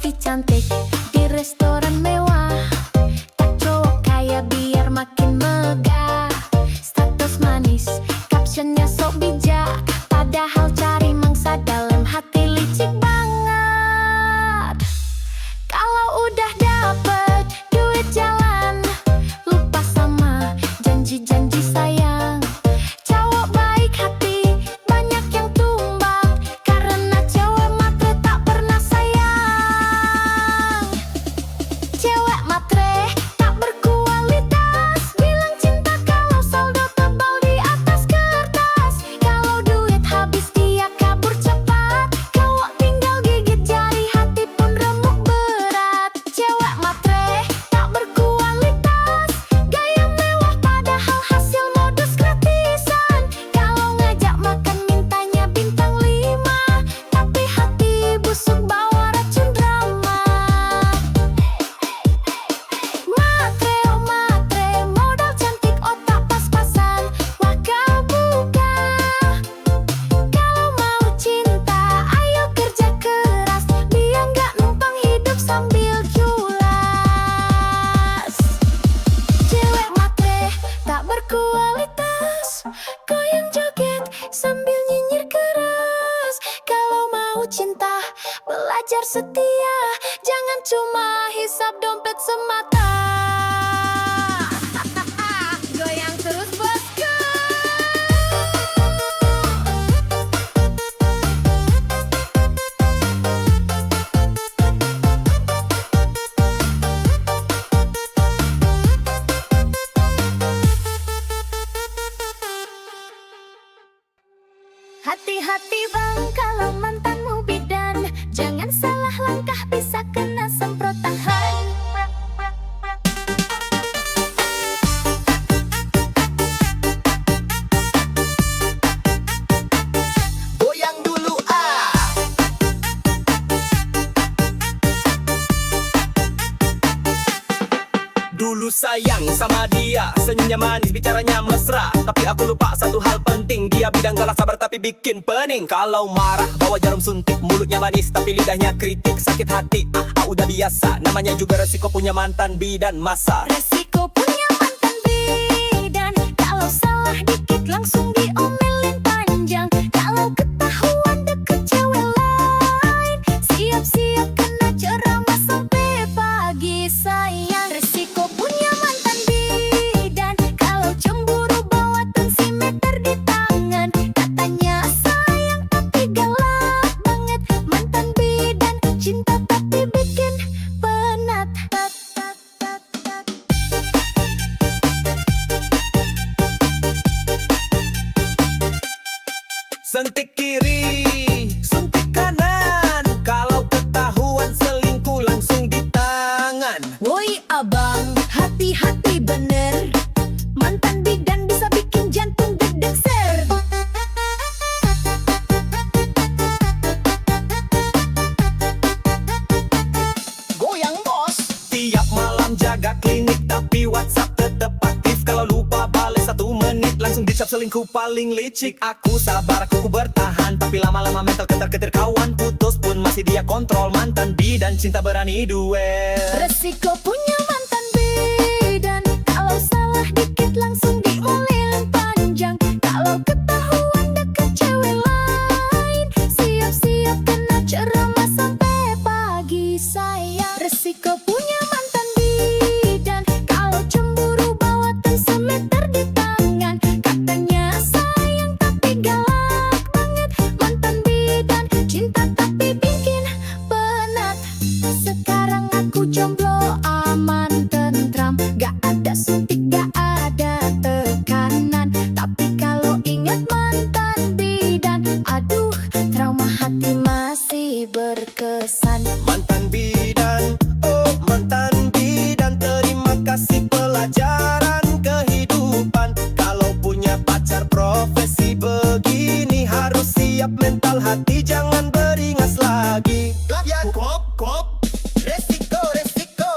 selfie cantik di restoran mewah. Tak cowok kaya biar makin megah. Status manis, captionnya sok bijak. Padahal cari mangsa dalam hati licik banget. Kalau udah dapet duit jalan, lupa sama janji-janji sayang. Cowok baik hati, banyak yang tumbang. Karena cewek matre tak pernah sayang. Cewek matre tak berkualitas, bilang cinta kalau saldo tebal di atas kertas. Kalau duit habis dia kabur cepat, cowok tinggal gigit jari, hati pun remuk berat. Cewek matre tak berkualitas, gaya mewah padahal hasil modus gratisan. Kalau ngajak makan mintanya bintang 5, tapi hati busuk bawa racun drama. Matre, oh matre, modal cantik otak pas-pasan. Wah kau buka. Kalau mau cinta, ayo kerja keras, biar nggak numpang hidup sambil culas. Cewek matre tak berkualitas, goyang joget sambil nyinyir keras. Kalau mau cinta, belajar setia, jangan cuma hisap dompet semata. Goyang terus bosku. Hati-hati bang kalau mantanmu bidan, jangan salah langkah bisa kena semprot tahan. Goyang dulu ah. Dulu sayang sama dia, senyumnya manis, bicaranya mesra. Tapi aku lupa satu hal penting, dia bidang galak sabar tapi bikin pening. Kalau marah bawa jarum suntik, mulutnya manis tapi lidahnya kritik. Sakit hati, udah biasa, namanya juga resiko punya mantan bidan masa. Resiko punya mantan bidan, kalau salah dikit langsung diomelin panjang. Kalau ketahuan deket cewek lain, siap-siap kena ceramah sampai pagi sayang. Resiko punya mantan bidan, kalau cemburu bawa tensimeter di tangan. Katanya sayang tapi galak banget. Mantan bidan cinta tapi bikin penat. Sentik kiri, suntik kanan. Kalau ketahuan selingkuh langsung di tangan. Woi abang, hati-hati bener. Mantan bidan bisa bikin jantung deg-deg ser. Goyang bos. Tiap malam jaga klinik tapi WhatsApp tetep aktif. Kalau lupa balik 1 menit langsung dicap selingkuh paling licik. Aku sabar, aku bertahan, tapi lama-lama mental ketar-ketir kawan. Putus pun masih dia kontrol. Mantan bidan cinta berani duel. Resiko punya mantan bidan, kalau salah dikit langsung diomelin panjang. Kalau ketahuan deket cewek lain, siap-siap kena ceramah sampai pagi sayang. Resiko punya mantan bidan, kalau cemburu bawa tensimeter di tangan. Katanya sayang tapi galak banget. Mantan bidan cinta tapi bikin penat. Sekarang aku jomblo aman tentram, gak ada suntik gak ada tekanan. Tapi kalau ingat mantan bidan, aduh trauma hati masih berkesan. Mantan bidan, oh mantan bidan, terima kasih pelajaran kehidupan. Kalau punya pacar profesi begini, harus siap mental hati, jangan beringas lagi. Kop, kop, resiko, resiko.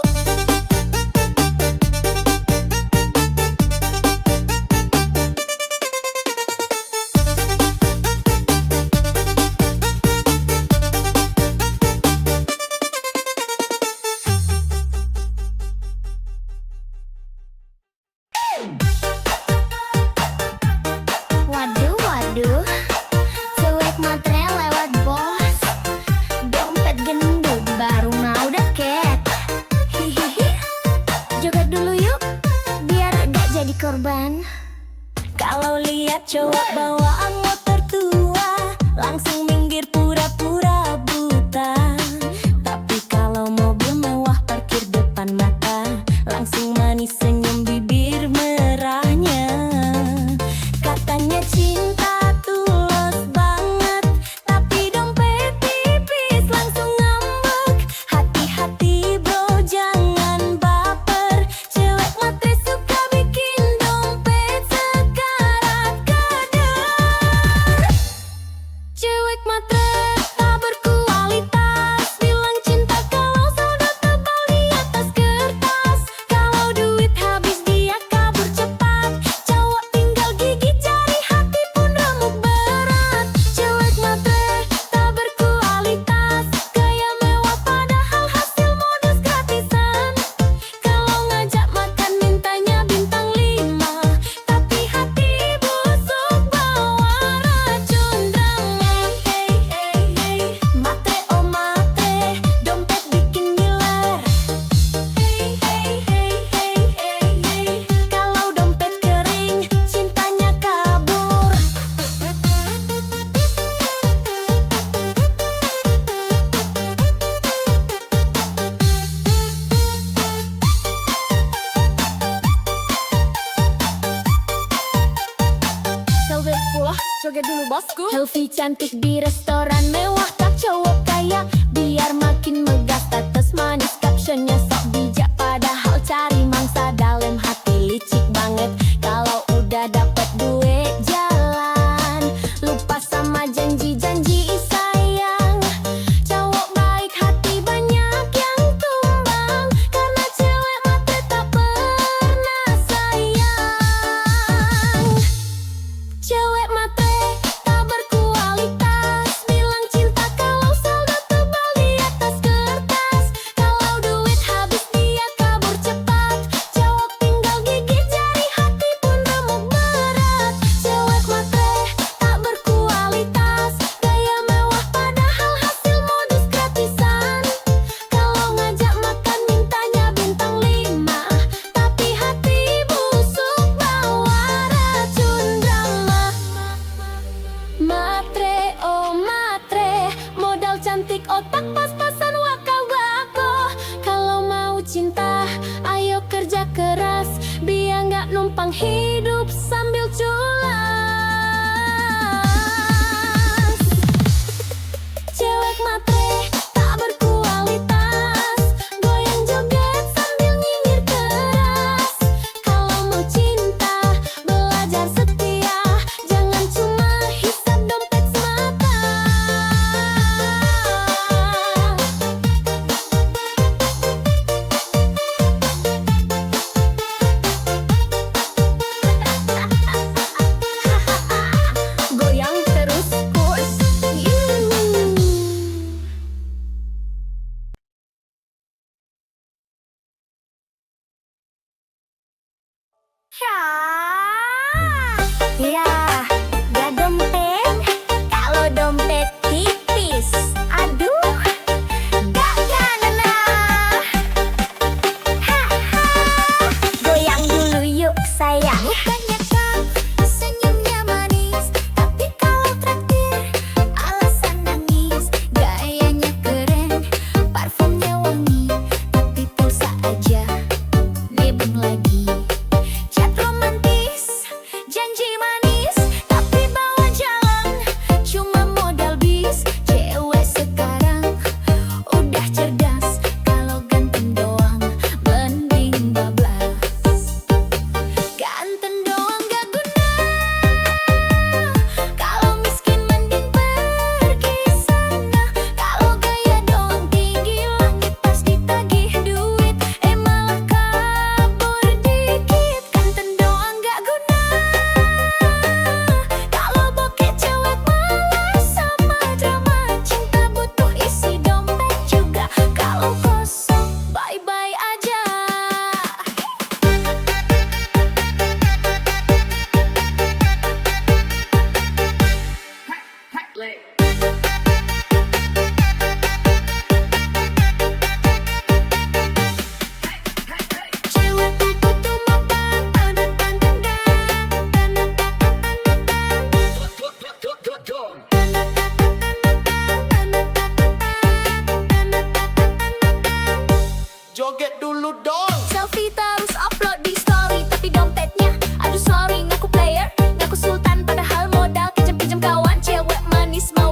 Selfie cantik di restoran mewah, tak cowok kaya biar makin megah. Status manis, captionnya sok bijak, padahal cari mangsa dalam hati licik banget. Kalau udah dapet duit jalan, lupa sama janji-janji sayang. Cowok baik hati banyak yang tumbang, karena cewek matre tak pernah sayang. Cewek matre tak berkualitas, bilang cinta kalau saldo tebal di atas kertas. Kalau duit habis dia kabur cepat, cowok tinggal gigit jari, hati pun remuk berat. Cewek matre tak berkualitas, gaya mewah padahal hasil modus gratisan. Kalau ngajak makan mintanya bintang 5, tapi hati busuk bawa racun drama. Matre, oh matre, modal cantik otak pas-pasan wakal bako. Kalau mau cinta, ayo kerja keras, biar nggak numpang hidup sambil culas. Cewek matre tak berkualitas, goyang joget sambil nyinyir keras. Kalau mau cinta, belajar setia, jangan cuma hisap dompet semata. Goyang terus push. Ya, gak dompet, kalau dompet tipis, aduh, gak kena. Goyang dulu yuk sayang. Bukannya kau senyumnya manis, tapi kalau traktir alasan nangis. Gayanya keren, parfumnya wangi, tapi pulsa aja nebeng lagi. Chat romantis, janji manis, tapi bawa jalan cuma modal bis. Cewek sekarang udah cerdas, kalau ganteng doang mending bablas. Ganteng doang gak guna, kalau miskin mending pergi sana. Kalau gaya doang tinggi langit, pas ditagih duit malah kabur dikit. Ganteng doang gak guna, kalau bokeh cewek malas sama drama. Cinta butuh isi dompet juga, kalau kosong bye-bye aja. Cewek butuh makan, Joget dulu dong. selfie terus upload di story, tapi dompetnya aduh sorry, ngaku player, ngaku sultan, padahal modal kejam-kejam kawan. Cewek manis mau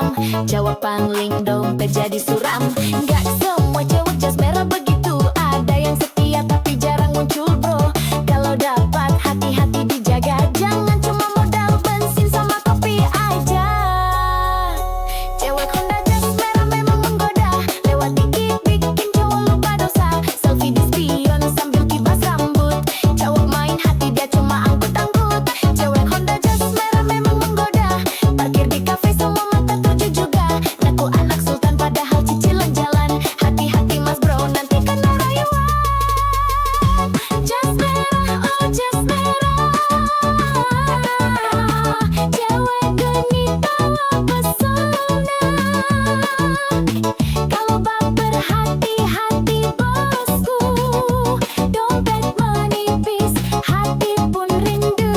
suram. Jawab pangling dompet jadi suram. Gak semua cewek jas merah begitu. Ada yang setia tapi jarang muncul bro. Kalau dapat hati-hati dijaga. Jangan cuma modal bensin sama kopi aja. Cewek Honda jas merah memang menggoda. Lewat dikit bikin cowok lupa dosa. Selfie di spion sambil kibas rambut. Cowok main hati dia cuma angkut-angkut. Cewek Honda jas merah memang menggoda. Parkir di kafe semua mata tuju juga. Ngaku anak sultan padahal cicilan jalan. Hati-hati mas bro nanti kena rayuan. Jas merah, oh jas merah. Cewek genit bawa pesona. Kalau baper hati-hati bosku. Dompet menipis, hati pun rindu.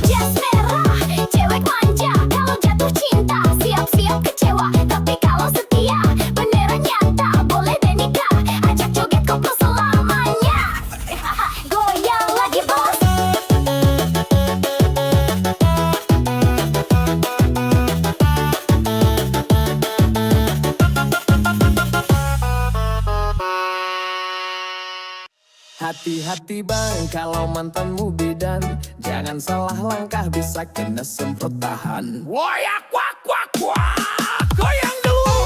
Jas merah, cewek manja. Kalau jatuh cinta, siap-siap kecewa. Tapi kalau setia, beneran nyata. Boleh deh nikah, ajak joget koplo selamanya. Goyang lagi bos. Hati-hati bang kalau mantanmu bidan. Jangan salah langkah bisa kena semprot tahan. Woyak wak wak wak. Goyang dulu.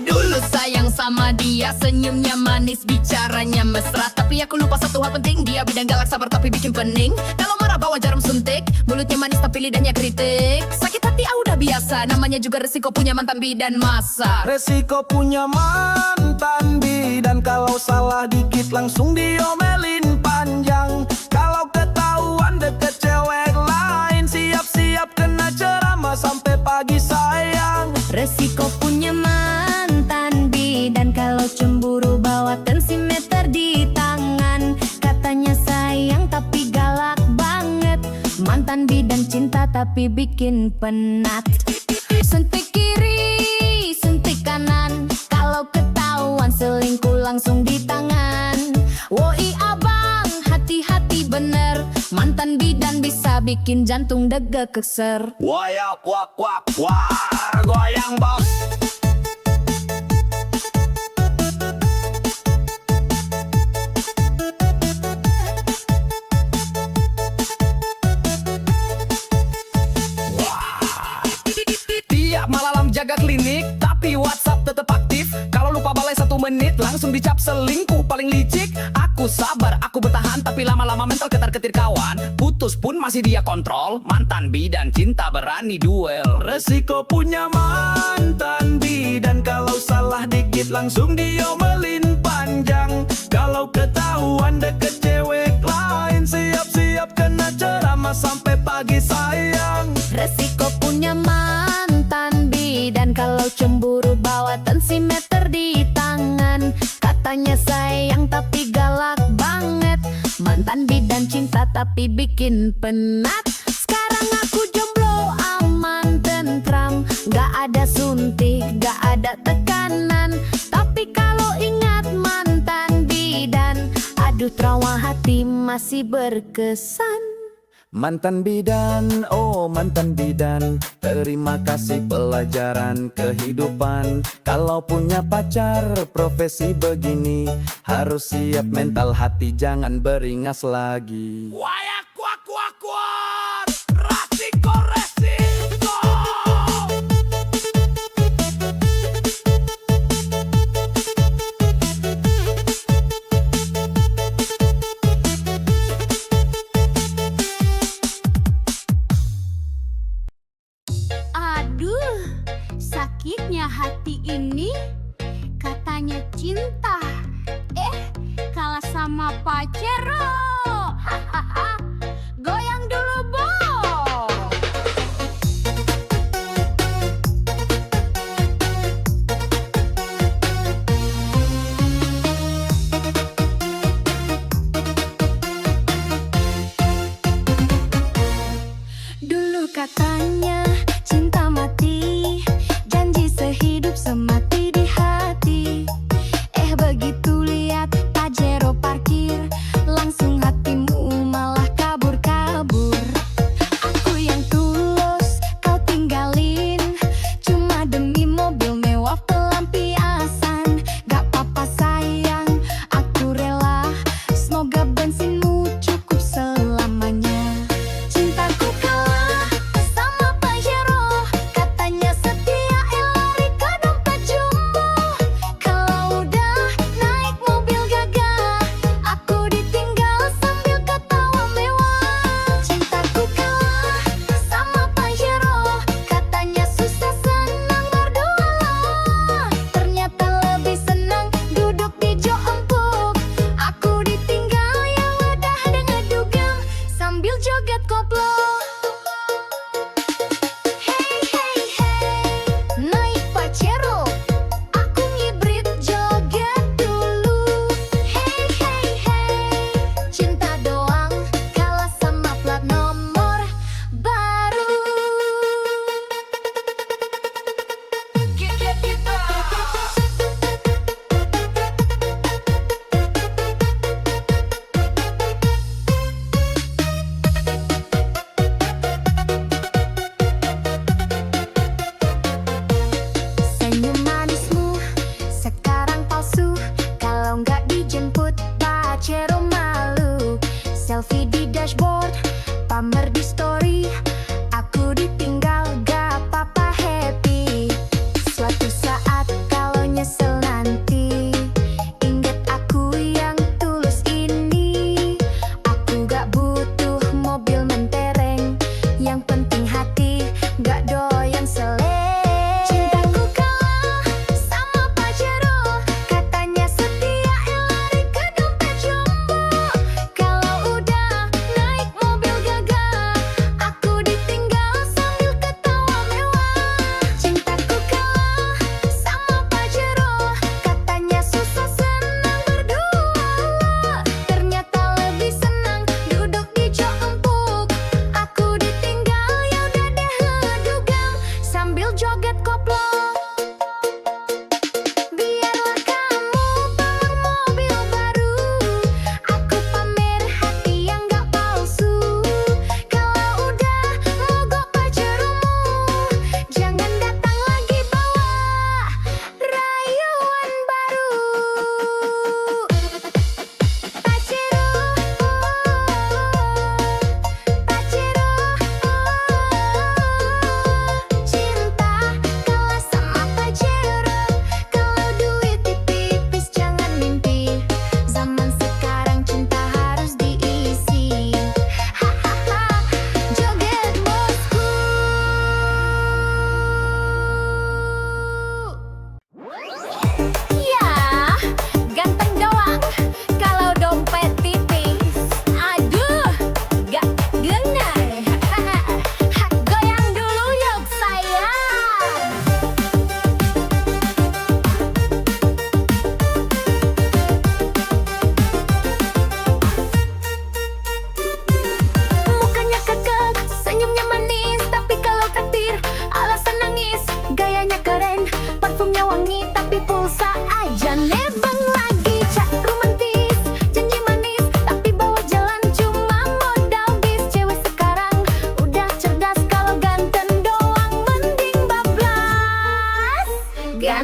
Dulu sayang sama dia, senyumnya manis, bicaranya mesra. Tapi aku lupa satu hal penting, dia bidang galak sabar tapi bikin pening. Kalau marah bawa jarum suntik, mulutnya manis tapi lidahnya kritik. Sakit hati udah biasa, namanya juga resiko punya mantan bidan masa. Resiko punya mantan bidan. Kalau salah dikit langsung diomelin panjang. Kalau ketahuan deket cewek lain, siap-siap kena ceramah sampai pagi sayang. Resiko punya mantan bidan. Kalau cemburu bawa tensimeter di tangan. Katanya sayang tapi galak banget. Mantan bidan cinta tapi bikin penat. Suntik kiri, suntik kanan. Kalau ketahuan selingkuh langsung di tangan. Woi abang, hati-hati bener. Mantan bidan bisa bikin jantung dega keser. Woyak wak wak wak. Goyang bos. Tiap malam jaga klinik, tapi WhatsApp tetap aktif. Kalau lupa balai 1 menit, langsung dicap selingkuh paling licik. Aku sabar, aku bertahan, tapi lama-lama mental ketar-ketir kawan. Putus pun masih dia kontrol. Mantan bidan cinta berani duel. Resiko punya mantan bidan. Kalau salah dikit langsung diomelin panjang. Kalau ketahuan deket cewek lain, siap-siap kena ceramah sampai pagi sayang. Resiko punya mantan bidan. Kalau cemburu bawa tensimeter di tangan. Katanya sayang tapi galak banget. Mantan bidan cinta tapi bikin penat. Sekarang aku jomblo aman tentram. Gak ada suntik, gak ada tekanan. Tapi kalau ingat mantan bidan, aduh trauma hati masih berkesan. Mantan bidan, oh mantan bidan. Terima kasih pelajaran kehidupan. Kalau punya pacar profesi begini, harus siap mental hati, jangan beringas lagi. Wayak kuak kuak kuak. Resiko resiko. Aduh, sakitnya hati ini. Katanya cinta, kalah sama pacar. Hahaha. Goyang dulu, Bo. Dulu katanya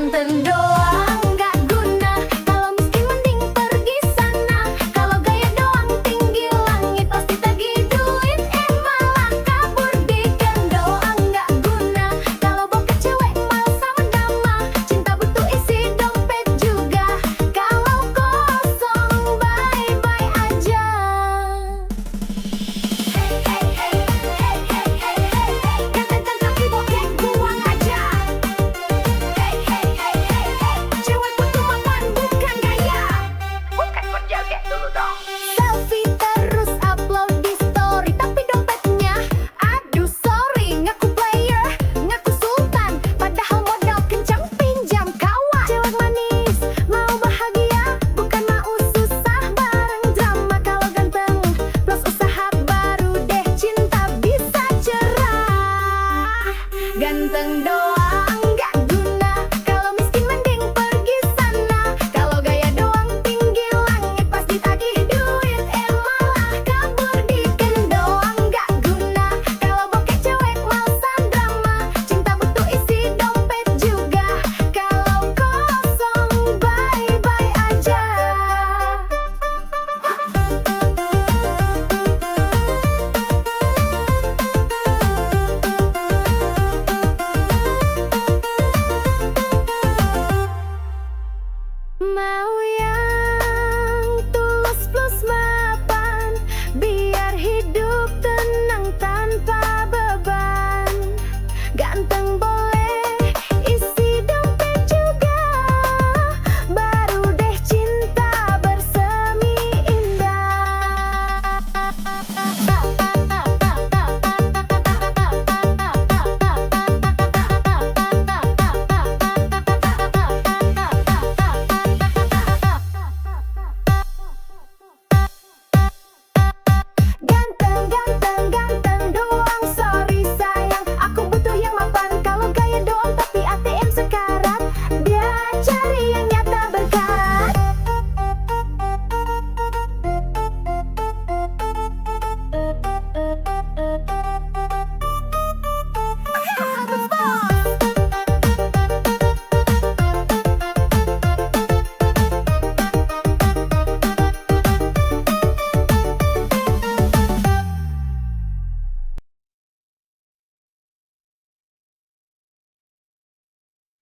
Ganteng doang nggak guna, kalau miskin mending pergi sana. Kalau gaya doang tinggi langit, pasti tagih duit malah kabur. Digan doang nggak guna, kalau bokeh cewek malah sama dama. Cinta butuh isi dompet juga, kalau kosong bye-bye aja. Hey hey hey hey hey hey hey hey, ganteng tapi bokeh buang aja. Hey hey hey hey hey, cewek butuh makan bukan gaya. Bukan kerja kayak dulu dong. Selfie terus upload di story, tapi dompetnya aduh sorry. Ngaku player, ngaku sultan, padahal modal kencang pinjam kawan. Cewek manis mau bahagia, bukan mau susah bareng drama. Kalau ganteng plus usaha baru deh cinta bisa cerah. Ganteng doang nggak guna, kalau miskin mending pergi sana. Kalau gaya doang tinggi langit, pasti tagih duit malah kabur. Digan doang nggak guna, kalau bokeh cewek malasan drama. Cinta butuh isi dompet juga, kalau kosong bye-bye aja. Mau yang tulus plus mapan, biar hidup tenang tanpa beban. Ganteng boleh isi dompet juga, baru deh cinta bersemi indah. Ganteng, ganteng, ganteng doang, sorry sayang, aku butuh yang mapan. Kalau gaya doang tapi ATM sekarat, dia cari yang nyata berkat.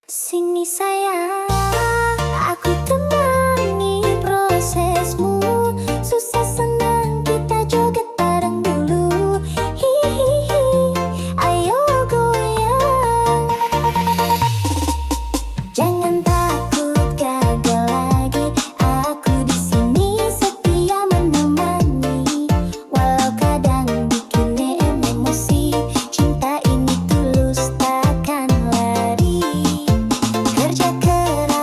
Sini sayang, aku temani prosesmu. Susah senang kita joget bareng dulu. Hihihi, ayo goyang. Jangan takut gagal lagi, aku di sini setia menemani. Walau kadang bikin emosi, cinta ini tulus takkan lari. Kerja keras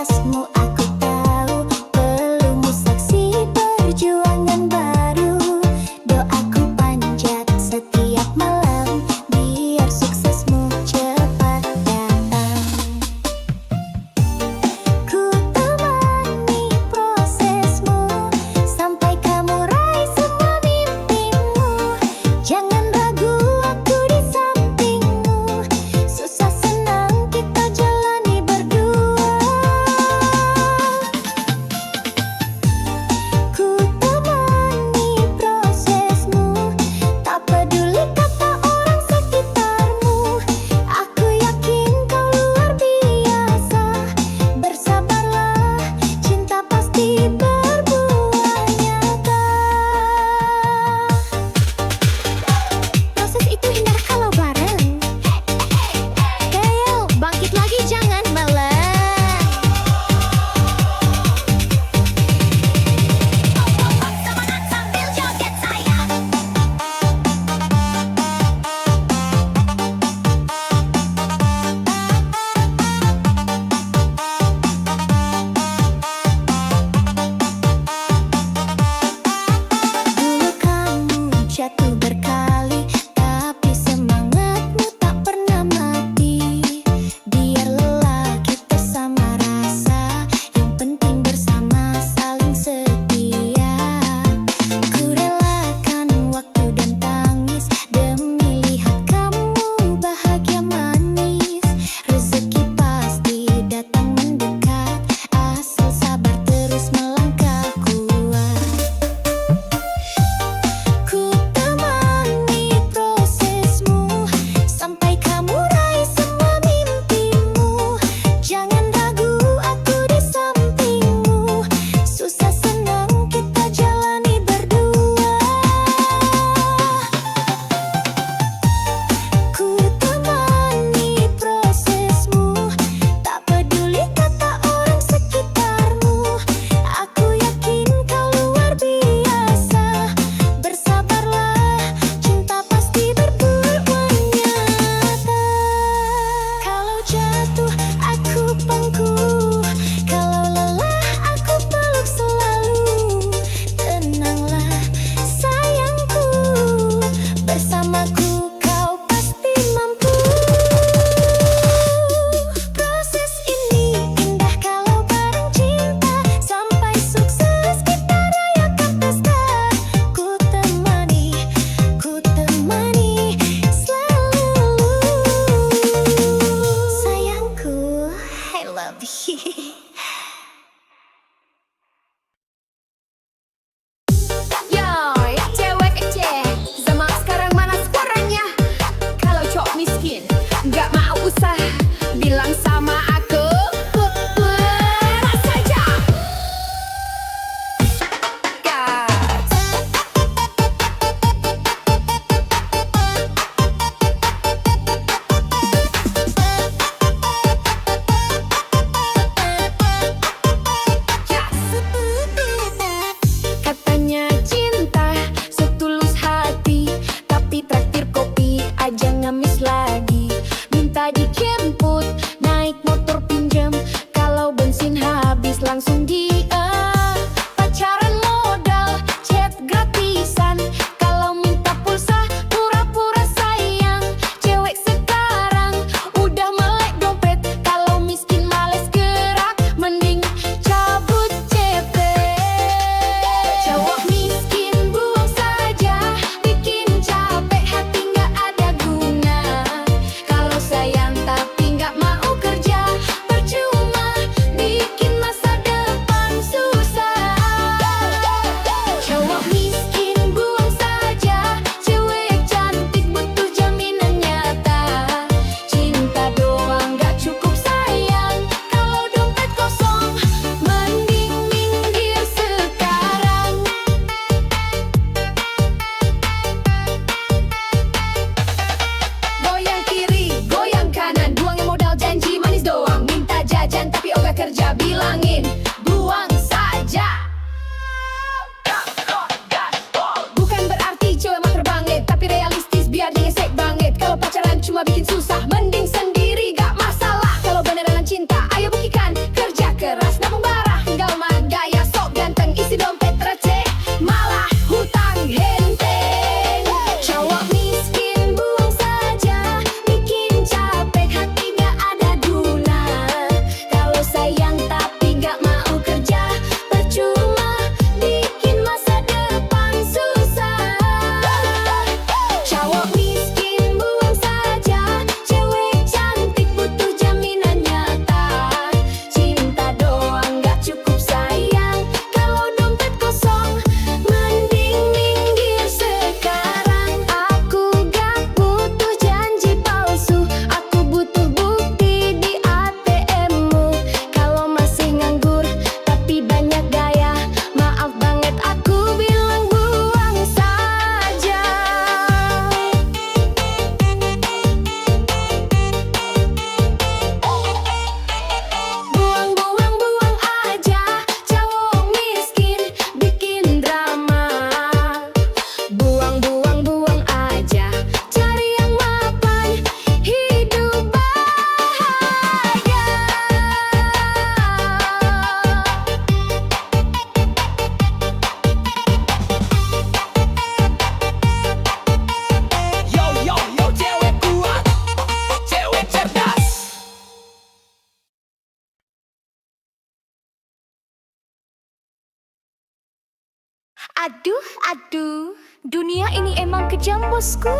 Aduh, aduh, dunia ini emang kejam bosku.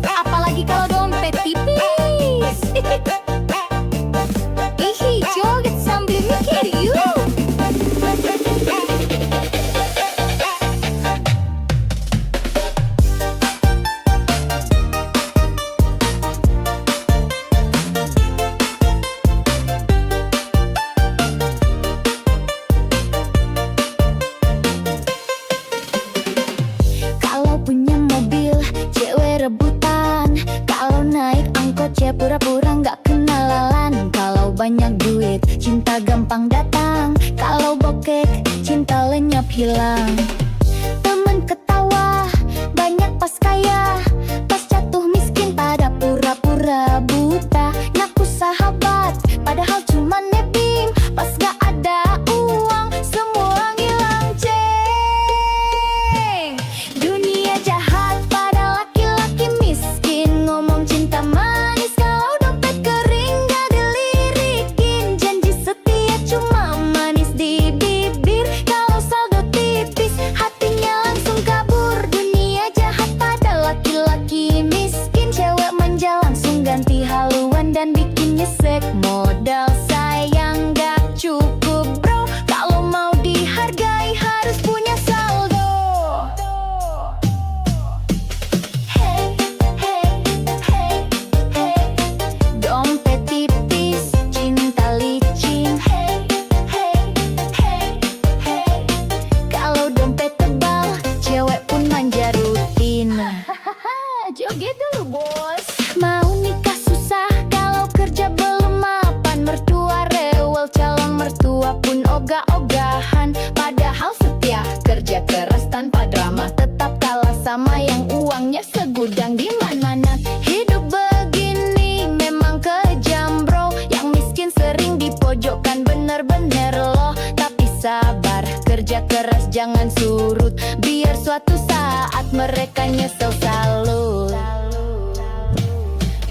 Apalagi kalau dompet tipis. Ihi, joget sambil mikir yuk. Kalau punya mobil, cewek rebutan. Kalau naik angkot, cewek pura-pura nggak kenalan. Kalau banyak duit, cinta gampang datang. Kalau bokek, cinta lenyap hilang. Temen ketawa, banyak pas kaya. Pas jatuh miskin, pada pura-pura buta. Ngaku sahabat, padahal cuma nebeng. Pas gak ada uang, semua ngilang ceng. Dunia jahat pada laki-laki miskin. Ngomong cinta manis, kalau dompet kering gak dilirikin. Janji setia cuma manis di bibir. Kalau saldo tipis, hatinya langsung kabur. Dunia jahat pada laki-laki miskin. Cewek manja langsung ganti haluan dan bikin nyesek. Modal sayang gak cukup bro. Kalau mau dihargai harus punya saldo. Hey, hey, hey, hey. Dompet tipis, cinta licin. Hey, hey, hey, hey. Kalau dompet tebal, cewek pun manja rutin. Joget dulu bos. Mau nikah susah, kalau kerja belum mapan. Mertua rewel, calon mertua pun ogah-ogahan. Padahal setia, kerja keras tanpa drama. Tetap kalah sama yang uangnya segudang di mana-mana. Hidup begini memang kejam bro. Yang miskin sering dipojokkan, bener-bener loh. Tapi sabar, kerja keras jangan surut. Biar suatu saat mereka nyesel salut.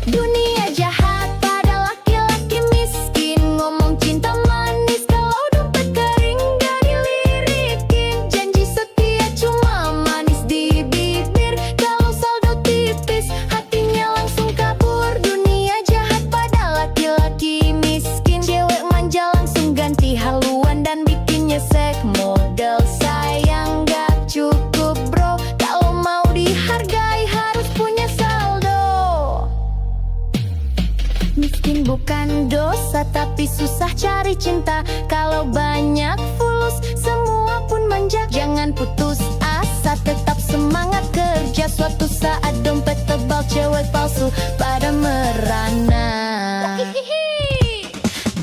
Dunia jahat pada laki-laki miskin. Ngomong cinta manis, kalau dompet kering gak dilirikin. Janji setia cuma manis di bibir. Kalau saldo tipis, hatinya langsung kabur. Dunia jahat pada laki-laki miskin. Cewek manja langsung ganti haluan dan bikin nyesek. Modal sayang gak cukup bro. Kalau mau dihargai harus punya saldo. Miskin bukan dosa, tapi susah cari cinta. Kalau banyak fulus, semua pun manja. Jangan putus asa, tetap semangat kerja. Suatu saat dompet tebal, cewek palsu pada merana.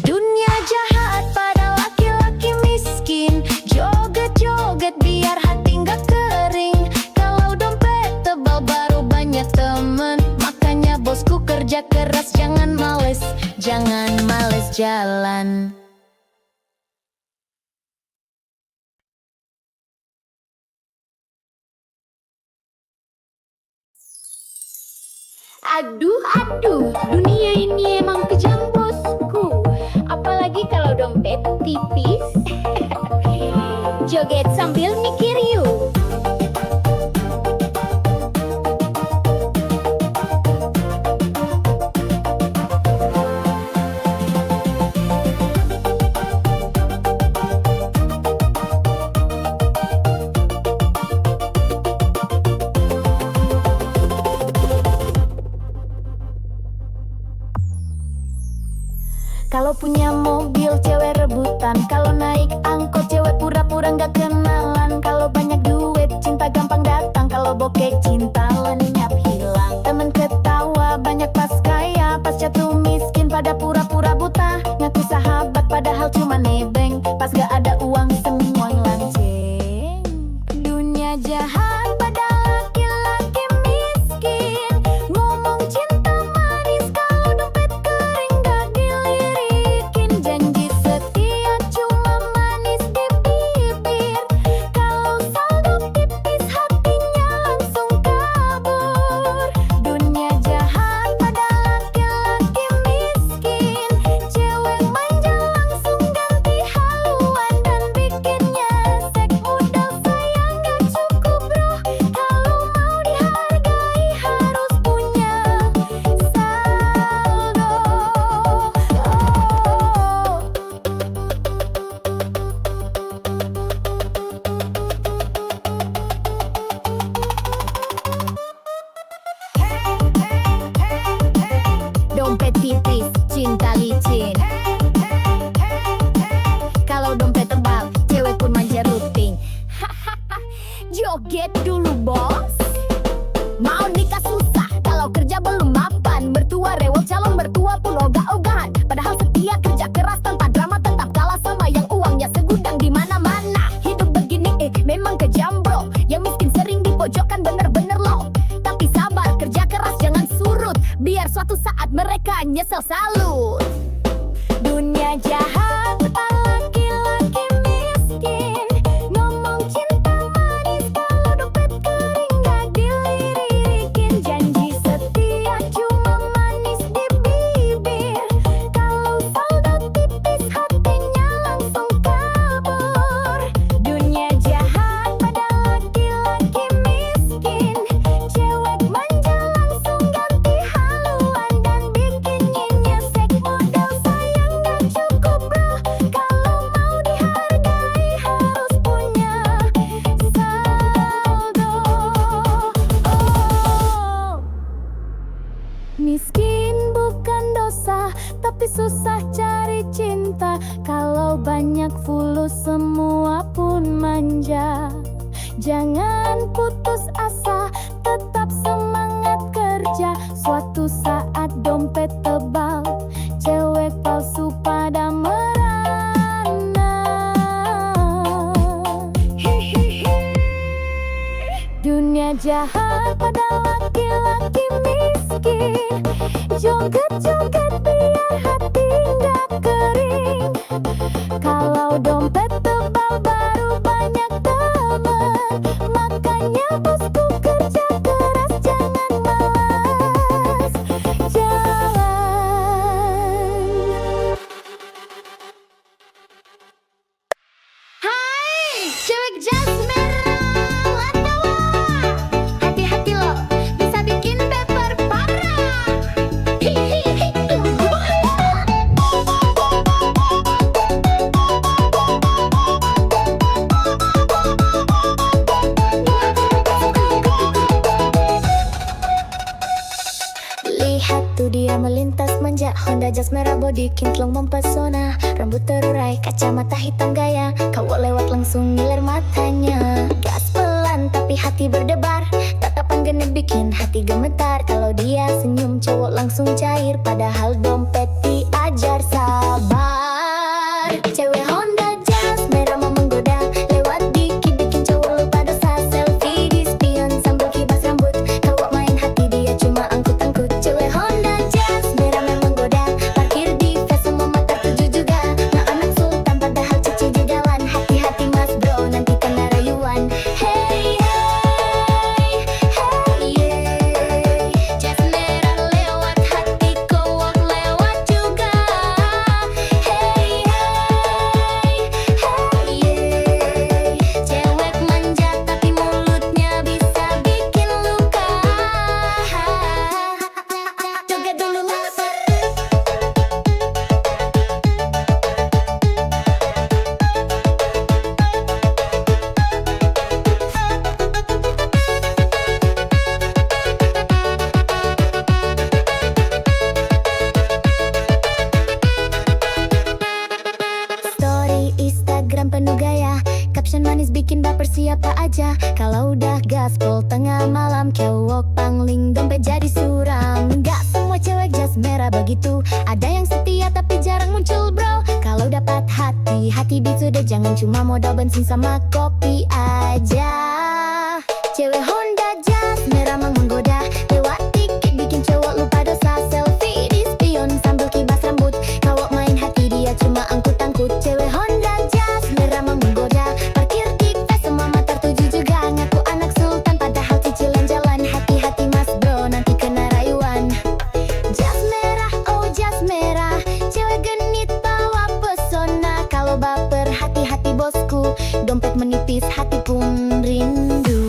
Dunia jahat pada laki-laki miskin. Joget-joget biar hati nggak kering. Kalau dompet tebal baru banyak temen. Makanya bosku kerja keras, jangan males jalan. Aduh, aduh, dunia ini emang kejam bosku. Apalagi kalau dompet tipis. Joget sambil mikir yuk. Kalau punya mobil, cewek rebutan. Kalau naik angkot, cewek pura-pura nggak kenalan. Kalau banyak duit, cinta gampang datang. Kalau bokek, cinta lenyap hilang. Temen ketawa, banyak pas kaya. Pas jatuh miskin, pada pura-pura buta. Ngaku sahabat, padahal cuma nebeng. Pas gak ada uang, semua lanceng. Dunia jahat pada laki-laki miskin. Ngomong cinta manis, kalau dompet kering gak dilirikin. Janji setia cuma manis di bibir. Kalau saldo tipis, hatinya langsung kabur. dompet tipis, cinta licin. Kalau dompet tebal, cewek pun manja rutin. Joget dulu bos. Mau nikah susah, kalau kerja belum mapan. Mertua rewel, calon mertua pun ogah-ogahan. Padahal setia kerja keras tanpa drama, tetap kalah sama yang uangnya segudang di mana-mana. Hidup begini memang kejam bro. Yang miskin sering dipojokkan bener-bener loh. Tapi sabar, kerja keras jangan surut, biar suatu saat mereka nyesel salut. Dunia jahat, laki-laki miskin. Ngomong cinta manis, kalau dompet kering gak dilirikin. Janji setia cuma manis di bibir. Kalau saldo tipis, hatinya langsung kabur. Dunia jahat pada laki-laki miskin. Cewek manja langsung ganti haluan dan bikinnya nyesek. Modal sayang gak cukup bro, kalau mau dihargai harus punya saldo. Miskin bukan dosa, tapi susah cari cinta. Kalau banyak fulus semua pun manja. Jangan putus asa, tetap semangat kerja. Suatu saat dompet tebal, cewek palsu pada merana. Dunia jahat pada laki-laki miskin. Joget-joget biar hati nggak kering. Kalau dompet tebal baru banyak teman. Makanya bosku kerja keras, jangan malas jalan. Hai, cewek jas merah, latawa. Hati-hati lo, bisa bikin baper parah. Lihat tuh dia melintas manja, Honda jas merah body kintlong mempesona. Rambut terurai, kacamata hitam gaya, kau lewat langsung ngiler matanya. Gas pelan tapi hati berdebar, tatapan genit bikin hati gemetar. Kalau dia senyum cowok langsung cair, padahal dompet diajar sabar. Cewek Honda jas merah mau menggoda, lewat dikit bikin cowok lupa dosa. Selfie di spion sambil kibas rambut, cowok main hati dia cuma angkut-angkut. Cewek Honda jas merah memang menggoda, parkir di face semua mata tuju juga. Nah anak sultan padahal cici di jalan, hati-hati mas bro nanti kena rayuan. Hey hey hey yeah. Jas merah lewat hati, cowok lewat juga. Hey hey hey yeah. Cewek manja tapi mulutnya bisa bikin luka. Joget dulu mas. Story Instagram penuh gaya, caption manis bikin baper siapa aja. Kalau udah gaspol tengah malam, cowok pangling dompet jadi suram. Gak semua cewek jas merah begitu, ada yang setia tapi jarang muncul bro. Kalau dapat hati, hati beat sudah, jangan cuma modal bensin sama kopi aja. Cewek Honda jas merah mang menggoda, lewat dikit bikin cowok lupa dosa. Selfie di spion sambil kibas rambut, cowok main hati dia cuma angkut-angkut. Cewek Honda jas merah mang menggoda, parkir di face semua mata tuju juga. Ngaku anak sultan padahal cicilan jalan, hati-hati mas bro nanti kena rayuan. Jas merah, oh jas merah, cewek genit bawa pesona. Kalau baper hati-hati bosku, dompet menipis hati pun rindu.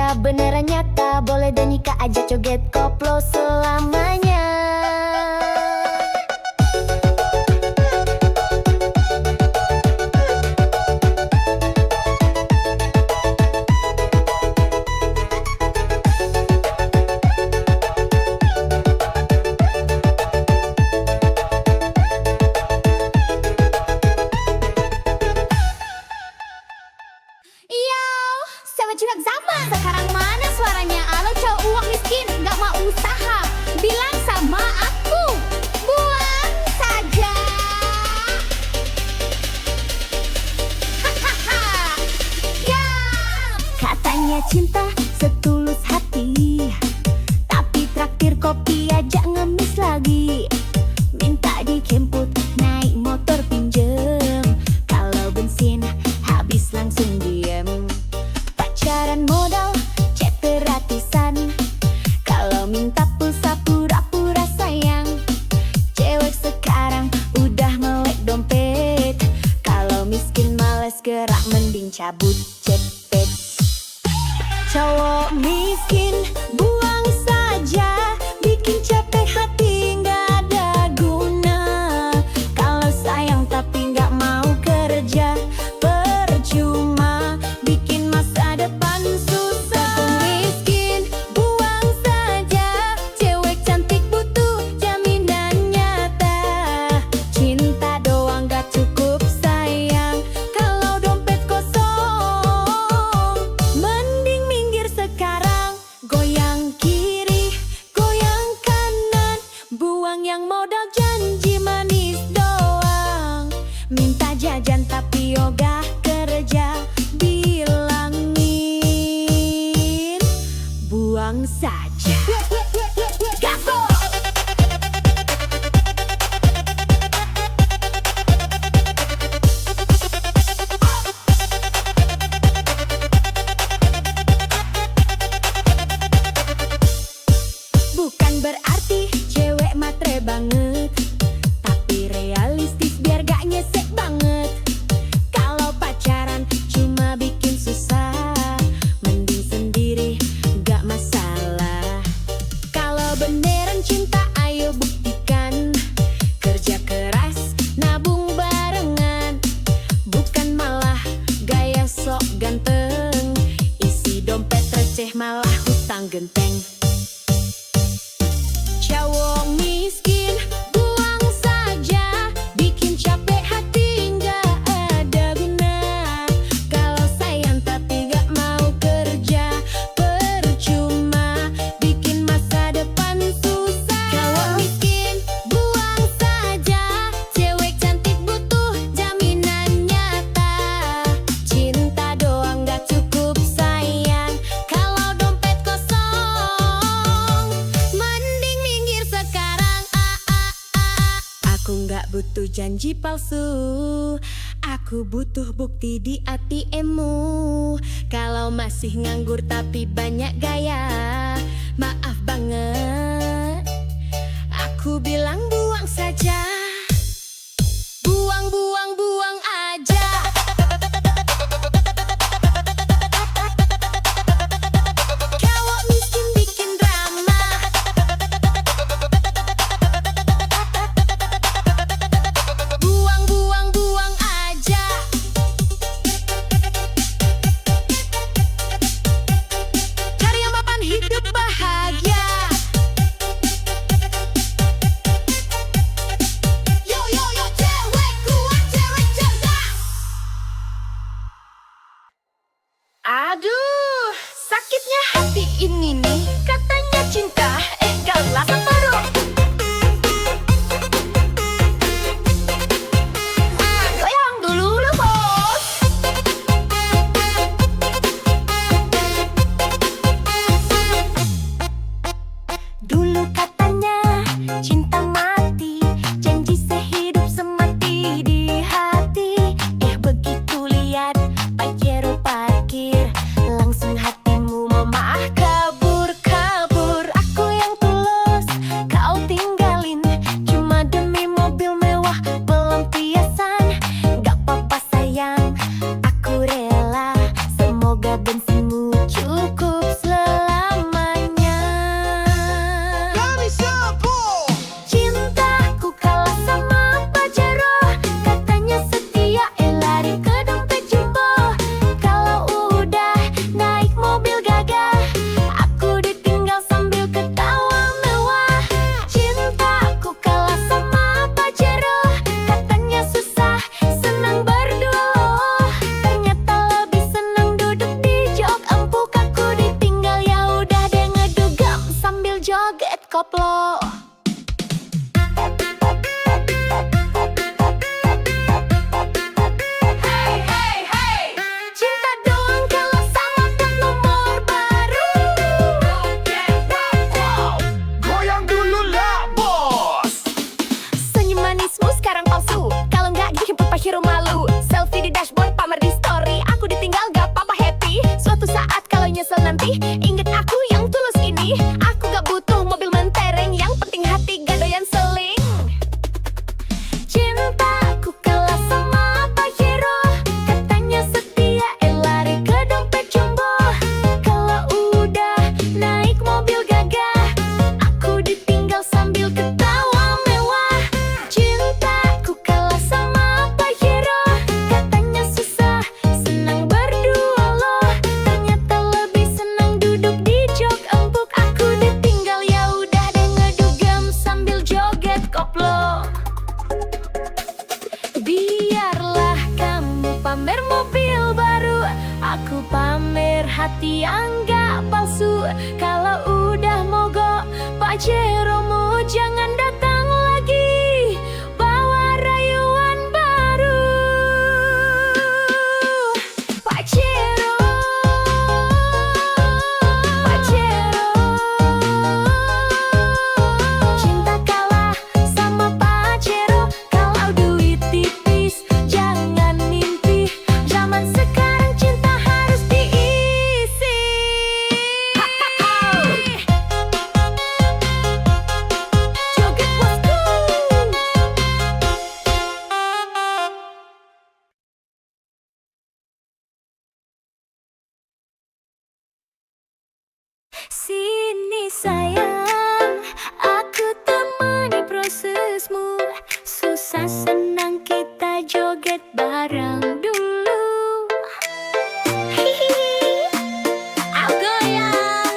cinta beneran nyata, boleh dan nikah aja joget koplo selamanya. Yo, sama curhat zaman. Sekarang mana suaranya? Alo cowok uang miskin, nggak mau usaha. Bilang sama aku, buang saja. Hahaha, ya. Katanya cinta setulus hati, tapi traktir kopi aja ngemis lagi. Minta dijemput naik motor pinjem, kalau bensin habis langsung diem. Pacaran modal chat gratisan, kalau minta pulsa pura-pura sayang. Cewek sekarang udah melek dompet, kalau miskin males gerak mending cabut cepet. Cowok miskin buang saja, bikin capek hati nggak ada guna. Kalau sayang tapi nggak mau kerja, percuma bikin masa depan susah. Miskin buang saja, cewek cantik butuh jaminan nyata. Cinta doang gak cukup sayang, kalau dompet kosong. Mending minggir sekarang, goyang kiri, goyang kanan. Buang yang modal janji manis doang. Minta jajan tapi ogah kerja, bilangin buang saja. Gaspol! Bukan berarti cewek matre banget, tapi realistis biar gak nyesek banget. Kalau pacaran cuma bikin susah, mending sendiri gak masalah. Kalau beneran cinta ayo buktikan, kerja keras nabung barengan, bukan malah gaya sok ganteng. Isi dompet receh malah hutang genteng. Cowok miskin buang saja, bikin capek hati nggak ada guna. Kalau sayang tapi nggak mau kerja, percuma bikin masa depan susah. Cowok miskin buang saja, cewek cantik butuh jaminan nyata. Cinta doang nggak cukup sayang, kalau dompet kosong. Mending minggir sekarang, Aku nggak butuh janji palsu, aku butuh bukti di ATM-mu. Kalau masih nganggur tapi banyak gaya, maaf banget, aku bilang buang saja. Buang, buang, buang aja. Cowok miskin bikin drama, buang, buang, buang aja. Cari yang mapan hidup bahagia. Yo, yo, yo, cewek kuat, cewek cerdas. Aduh, sakitnya hati ini nih. Katanya cinta, galasan baru. Goyang dulu lu bos. Dulu katanya cinta mati, janji sehidup semati di hati. Begitu lihat Pajero parkir, langsung hatimu memah kabur. Selfie di dashboard, pamer di story. Aku ditinggal gak apa-apa happy. Suatu saat kalau nyesel nanti, inget aku yang tulus ini. Aku gak butuh mobil mentereng, yang penting hati gak doyan seling. Cintaku kalah sama Pajero, katanya setia, lari ke dompet jumbo. Kalau udah naik mobil gagah, aku ditinggal sambil ketawa mewah. Cintaku kalah sama Pajero, katanya susah, senang berdua loh. Ternyata lebih senang duduk di jok empuk. Aku ditinggal, ya udah deh ngedugem sambil joget koplo. Biarlah kamu pamer mobil baru, aku pamer hati yang gak palsu. Kalau udah mogok Pajeromu, jangan datang lagi bawa rayuan baru. Pajero, Pajero, cinta kalah sama Pajero. Kalau duit tipis jangan mimpi, zaman sekarang cinta harus diisi. Joget bosku. Sini sayang, aku temani prosesmu. Susah senang kita joget bareng dulu. Hihihi, aku goyang.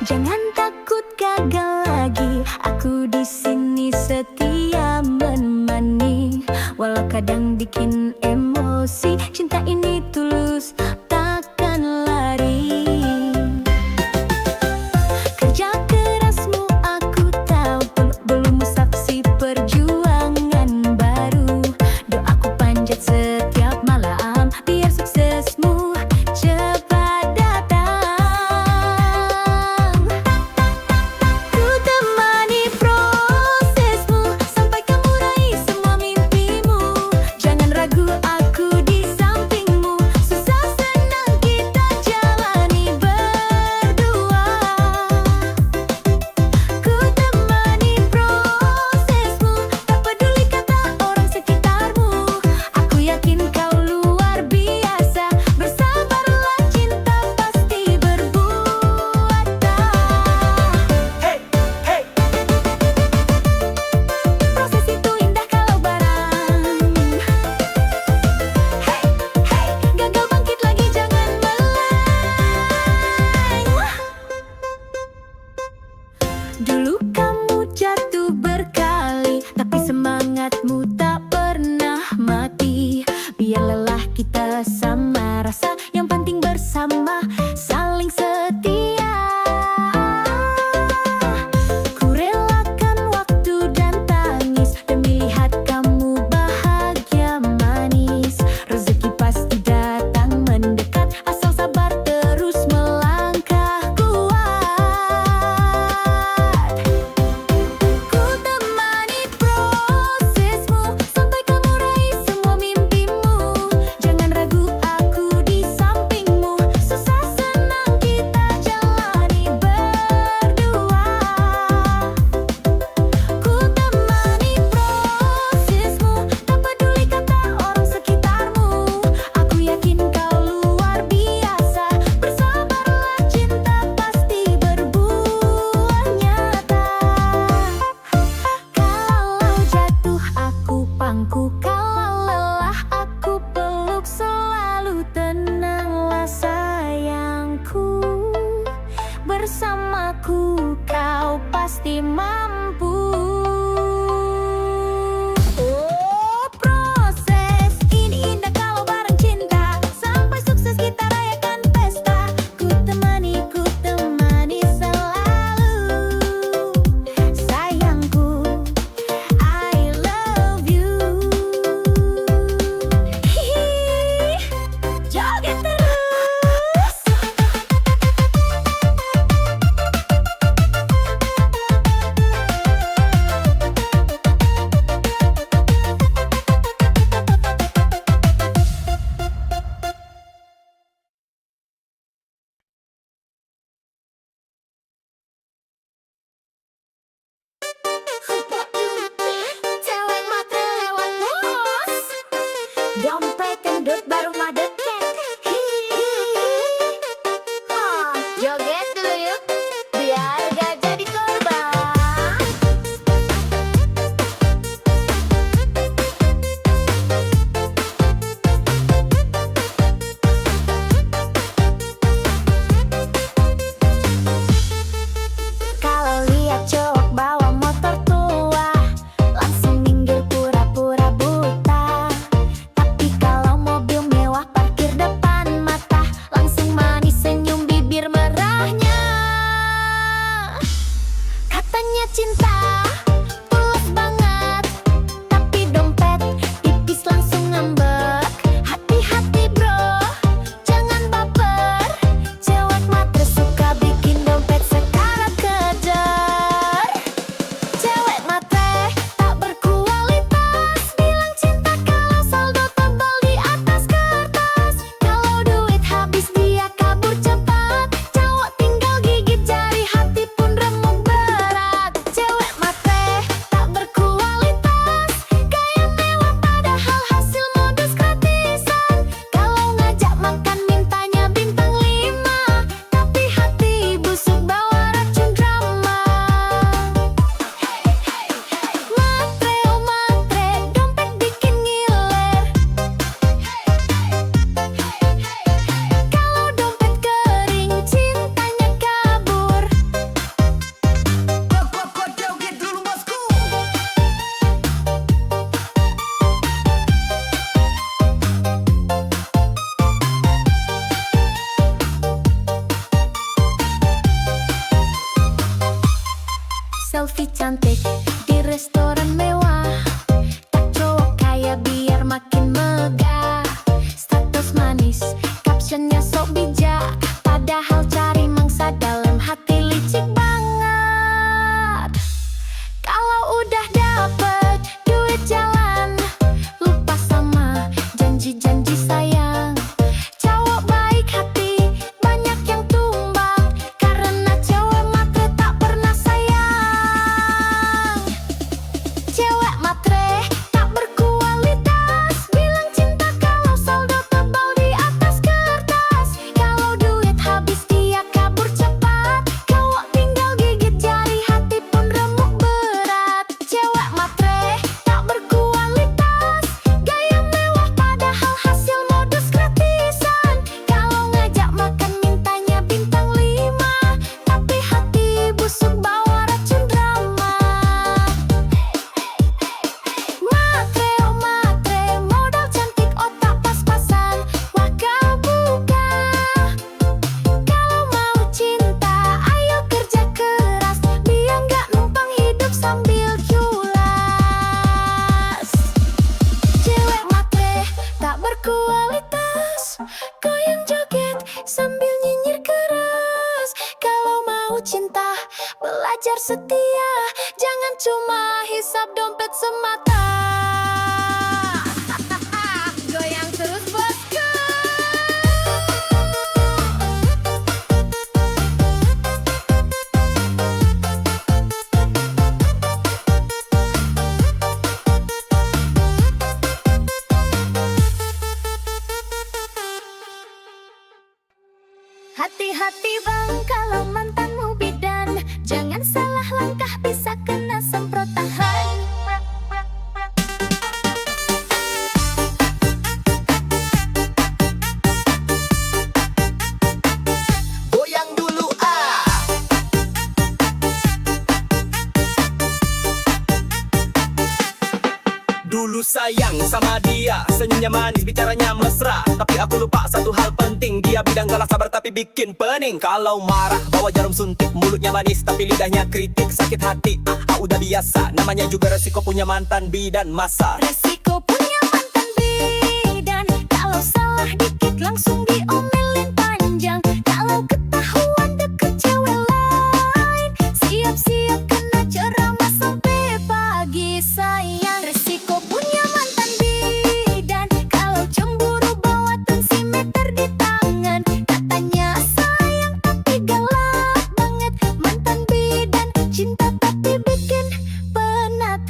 Jangan takut gagal lagi, aku di sini setia menemani. Walau kadang bikin emosi, cinta ini tulus, takkan lari. Kerja kerasmu aku tahu, belum saksi perjuangan baru. Doaku panjat setiap malam, biar suksesmu cepat datang. Ku temani prosesmu sampai kamu raih semua mimpimu. Jangan ragu, aku di sampingmu. Susah senang kita jalani berdua. Ku temani prosesmu, tak peduli kata orang sekitarmu. Aku yakin kau luar biasa, bersabarlah, cinta pasti berbuat tak. Hey, hey, Proses itu indah kalau barang. Hey, hey, gagal bangkit lagi, jangan meleng. Dulu kamu jatuh berkali, tapi semangatmu tak pernah mati. Biar lelah kita sama rasa, yang penting bersama, saling setia. Ku relakan waktu dan tangis demi lihat kamu bahagia manis. Rezeki pasti datang mendekat, asal sabar terus melangkah kuat. Ku temani prosesmu sampai kamu raih semua mimpimu. Jangan ragu, aku di sampingmu. Susah senang kita jalani berdua. Ku temani prosesmu, tak peduli kata orang sekitarmu. Aku yakin kau luar biasa, bersabarlah, cinta pasti berbuah nyata. Kalau jatuh aku pangku, kalau lelah aku peluk, selalu tenanglah sayangku. Bersamaku kau pasti mampu. Oh, proses ini indah kalau bareng cinta, sampai sukses kita rayakan pesta. Ku temani selalu. Sayangku, I love you. Hihi. selfie cantik di restoran mewah. Tak cowok kaya biar makin megah. Status manis, captionnya sok bijak. Padahal cari mangsa dalam hati licik banget. Kalau udah dapet duit jalan, lupa sama janji-janji sayang. Cowok baik hati, banyak yang tumbang. Karena cewek matre tak pernah sayang. Cewek matre tak berkualitas, bilang cinta kalau saldo tebal di atas kertas. Kalau duit habis dia kabur cepat, cowok tinggal gigit jari, hati pun remuk berat. Cewek matre tak berkualitas, gaya mewah padahal hasil modus gratisan. Kalau ngajak makan mintanya bintang 5, tapi hati busuk bawa racun drama. Matre, oh matre, modal cantik otak pas-pasan. Wah kau buka. Kalau mau cinta, ayo kerja keras, biar nggak numpang hidup sambil culas. Cewek matre tak berkualitas, goyang joget sambil nyinyir keras. Kalau mau cinta, belajar setia, jangan cuma hisap dompet semata. Goyang terus bosku. Hati-hati bang kalau mantanmu bidan, jangan salah langkah bisa kena semprot tahan. Goyang dulu ah. Dulu sayang sama dia, senyumnya manis, bicaranya mesra. Tapi aku lupa satu hal penting, dia bidang galak sabar tapi bikin pening. Kalau marah bawa jarum suntik, mulutnya manis tapi lidahnya kritik. Sakit hati, udah biasa, namanya juga resiko punya mantan bidan masa. Resiko punya mantan bidan, kalau salah dikit langsung diomelin panjang. Kalau ketahuan deket cewek lain, siap-siap kena ceramah sampai pagi sayang. Resiko punya mantan bidan, kalau cemburu bawa tensimeter di tangan. Katanya sayang tapi galak banget, mantan bidan cinta tapi bikin penat.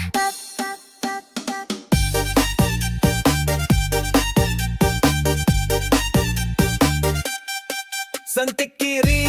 Sentik kiri